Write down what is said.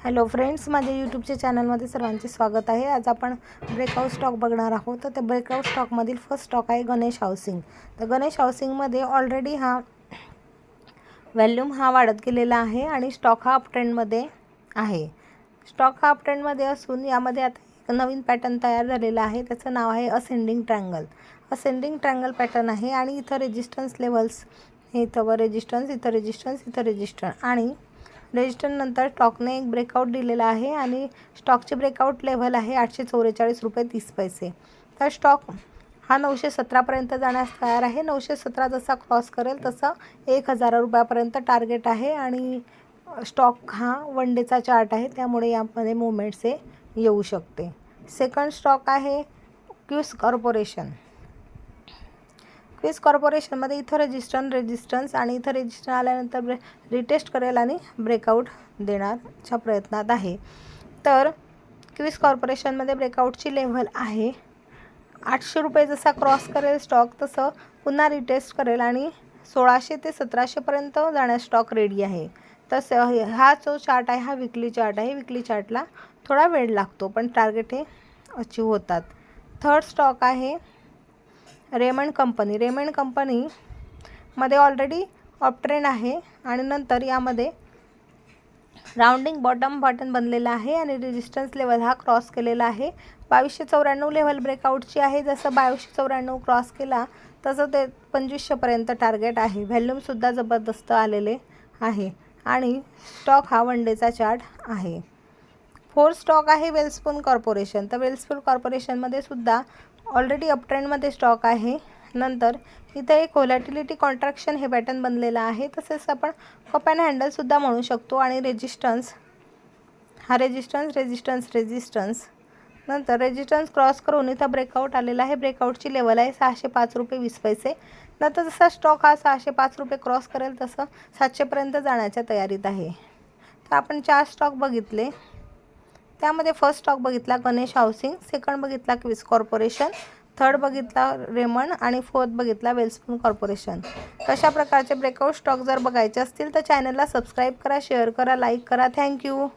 Hello friends, माझ्या यूट्यूबच्या चॅनलमध्ये सर्वांचे स्वागत आहे। आज आपण ब्रेकआउट स्टॉक बघणार आहोत। तर ते ब्रेकआउट स्टॉकमधील फर्स्ट स्टॉक आहे गणेश हाऊसिंग। तर गणेश हाऊसिंगमध्ये ऑलरेडी व्हॉल्यूम वाढत गेलेला आहे आणि स्टॉक अप ट्रेंडमध्ये आहे। स्टॉक अप ट्रेंडमध्ये असून यामध्ये आता एक नवीन पॅटर्न तयार झालेला आहे। त्याचं नाव आहे ascending triangle. Ascending triangle pattern आहे आणि इथं रेजिस्टन्स लेवल्स हे इथं रेजिस्टन्स, इथं रेजिस्टन्स, इथं रेजिस्टन्स आणि रेजिस्टन्स नंतर स्टॉकने एक ब्रेकआउट दिलेला आहे आणि स्टॉकची ब्रेकआउट लेवल आहे 844 रुपये 30 पैसे। तर स्टॉक 917 पर्यंत जाण्यास तयार आहे। 917 जसा क्रॉस करेल तसं 1000 रुपयापर्यंत टार्गेट आहे आणि स्टॉक वन डेचा चार्ट आहे, त्यामुळे यामध्ये मुवमेंट्स येऊ शकते। सेकंड स्टॉक आहे क्विस कॉर्पोरेशन। क्विस कॉर्पोरेशनमध्ये इथं रेजिस्टन्स आणि इथं रेजिस्टन्स आल्यानंतर रिटेस्ट करेल आणि ब्रेकआउट देण्याच्या प्रयत्नात आहे। तर क्विस कॉर्पोरेशनमध्ये ब्रेकआउटची लेव्हल आहे 800 रुपये। जसा क्रॉस करेल स्टॉक तसं पुन्हा रिटेस्ट करेल आणि 1600 ते 1700 पर्यंत जाण्यास स्टॉक रेडी आहे। तसं हा जो चार्ट आहे विकली चार्ट आहे। विकली चार्टला थोडा वेळ लागतो पण टार्गेट हे अचीव होतात। थर्ड स्टॉक आहे रेमंड कंपनी। रेमंड कंपनीमध्ये ऑलरेडी अप ट्रेंड आहे आणि नंतर यामध्ये राउंडिंग बॉटम बनलेला आहे आणि रेजिस्टन्स लेवल क्रॉस केलेला आहे। 2294 लेवल ब्रेकआउटची आहे। जसं 2294 क्रॉस केला तसं ते 2500 पर्यंत टार्गेट आहे। व्हॉल्यूमसुद्धा जबरदस्त आलेले आहे आणि स्टॉक वन डेचा चार्ट आहे। फोर्थ स्टॉक आहे वेल्सपून कॉर्पोरेशन। तर वेल्सपून कॉर्पोरेशनमध्ये सुद्धा ऑलरेडी अप ट्रेंडमध्ये स्टॉक आहे। नंतर इथे एक व्हॉलॅटिलिटी कॉन्ट्रॅक्शन हे पॅटर्न बनलेला आहे। तसेच आपण कप अँड हँडलसुद्धा म्हणू शकतो आणि रेजिस्टन्स रेजिस्टन्स नंतर रेजिस्टन्स क्रॉस करून इथं ब्रेकआउट आलेला आहे। ब्रेकआउटची लेवल आहे 605 रुपये 20 पैसे। नंतर जसा स्टॉक 605 रुपये क्रॉस करेल तसं 700 पर्यंत जाण्याच्या तयारीत आहे। तर आपण 4 स्टॉक बघितले, त्यामध्ये फर्स्ट स्टॉक बघितला गणेश हाऊसिंग, सेकंड बघितला क्विस कॉर्पोरेशन, थर्ड बघितला रेमंड आणि फोर्थ बघितला वेल्सपून कॉर्पोरेशन। अशा प्रकारचे ब्रेकआउट स्टॉक जर बघायचे असतील तर चॅनलला सबस्क्राईब करा, शेअर करा, लाईक करा। थँक्यू।